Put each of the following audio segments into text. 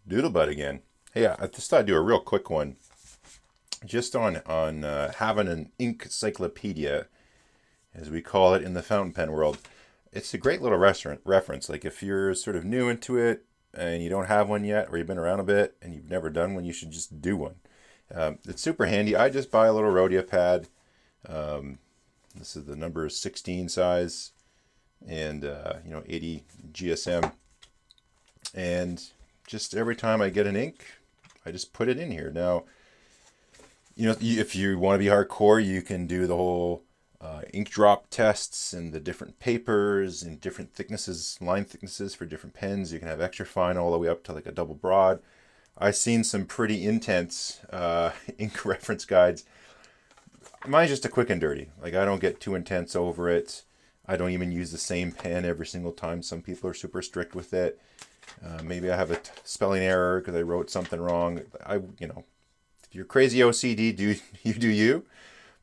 Doodlebud again. Hey, I just thought I'd do a real quick one, just on having an Inkcyclopedia, as we call it in the fountain pen world. It's a great little reference. Like if you're sort of new into it and you don't have one yet, or you've been around a bit and you've never done one, you should just do one. It's super handy. I just buy a little Rhodia pad. This is the number 16 size, and 80 GSM. And just every time I get an ink, I just put it in here. Now, if you want to be hardcore, you can do the whole ink drop tests and the different papers and different thicknesses, line thicknesses for different pens. You can have extra fine all the way up to like a double broad. I've seen some pretty intense ink reference guides. Mine's just a quick and dirty. Like, I don't get too intense over it. I don't even use the same pen every single time. Some people are super strict with it. Maybe I have a spelling error because I wrote something wrong. If you're crazy OCD, do you.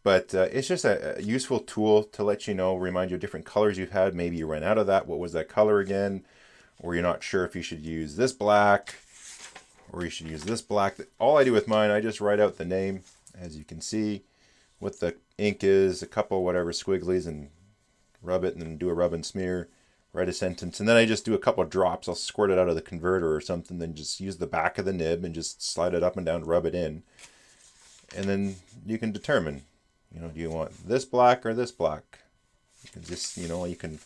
But it's just a useful tool to let you know, remind you of different colors you've had. Maybe you ran out of that. What was that color again? Or you're not sure if you should use this black or you should use this black. All I do with mine, I just write out the name, as you can see, what the ink is, a couple whatever squigglies, and rub it, and then do a rub and smear, write a sentence, and then I just do a couple of drops. I'll squirt it out of the converter or something, then just use the back of the nib and just slide it up and down to rub it in. And then you can determine, do you want this black or this black? You can just, you can,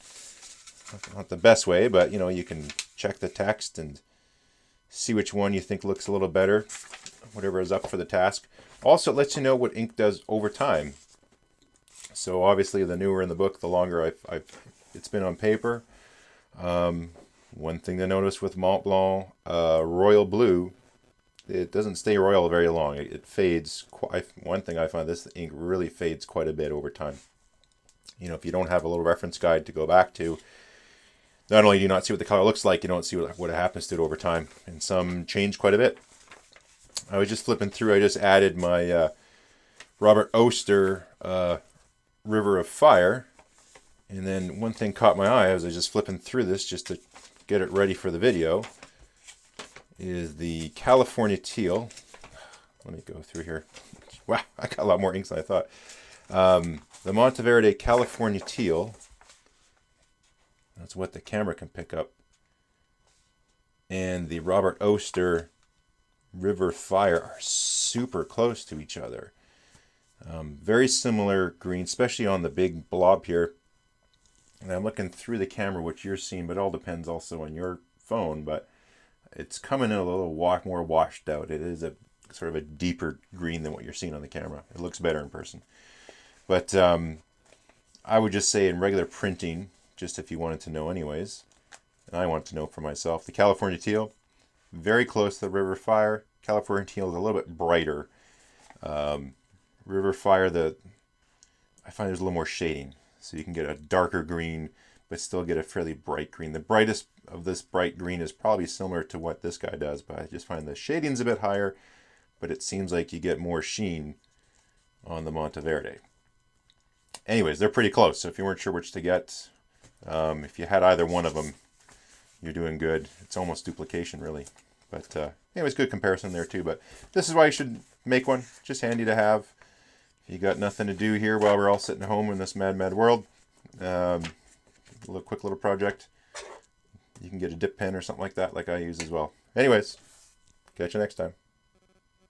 not the best way, but you can check the text and see which one you think looks a little better, whatever is up for the task. Also, it lets you know what ink does over time. So obviously, the newer in the book, the longer it's been on paper. One thing to notice with Mont Blanc Royal Blue, it doesn't stay royal very long. It fades. One thing I find, this ink really fades quite a bit over time. If you don't have a little reference guide to go back to, not only do you not see what the color looks like, you don't see what happens to it over time. And some change quite a bit. I was just flipping through. I just added my Robert Oster River of Fire. And then one thing caught my eye as I was just flipping through this just to get it ready for the video is the California Teal. Let me go through here. Wow, I got a lot more inks than I thought. The Monteverde California Teal. That's what the camera can pick up. And the Robert Oster River Fire are super close to each other. Very similar green, especially on the big blob here. And I'm looking through the camera, which you're seeing, but it all depends also on your phone. But it's coming in a little more washed out. It is a sort of a deeper green than what you're seeing on the camera. It looks better in person. But I would just say in regular printing, just if you wanted to know anyways, and I want to know for myself, the California Teal, very close to the River Fire. California Teal is a little bit brighter. River Fire, I find there's a little more shading. So you can get a darker green, but still get a fairly bright green. The brightest of this bright green is probably similar to what this guy does, but I just find the shading's a bit higher, but it seems like you get more sheen on the Monteverde. Anyways, they're pretty close, so if you weren't sure which to get, if you had either one of them, you're doing good. It's almost duplication, really. But anyways, good comparison there too. But this is why you should make one. Just handy to have. If you got nothing to do here while we're all sitting at home in this mad world, quick little project. You can get a dip pen or something like that, like I use as well. Anyways, catch you next time.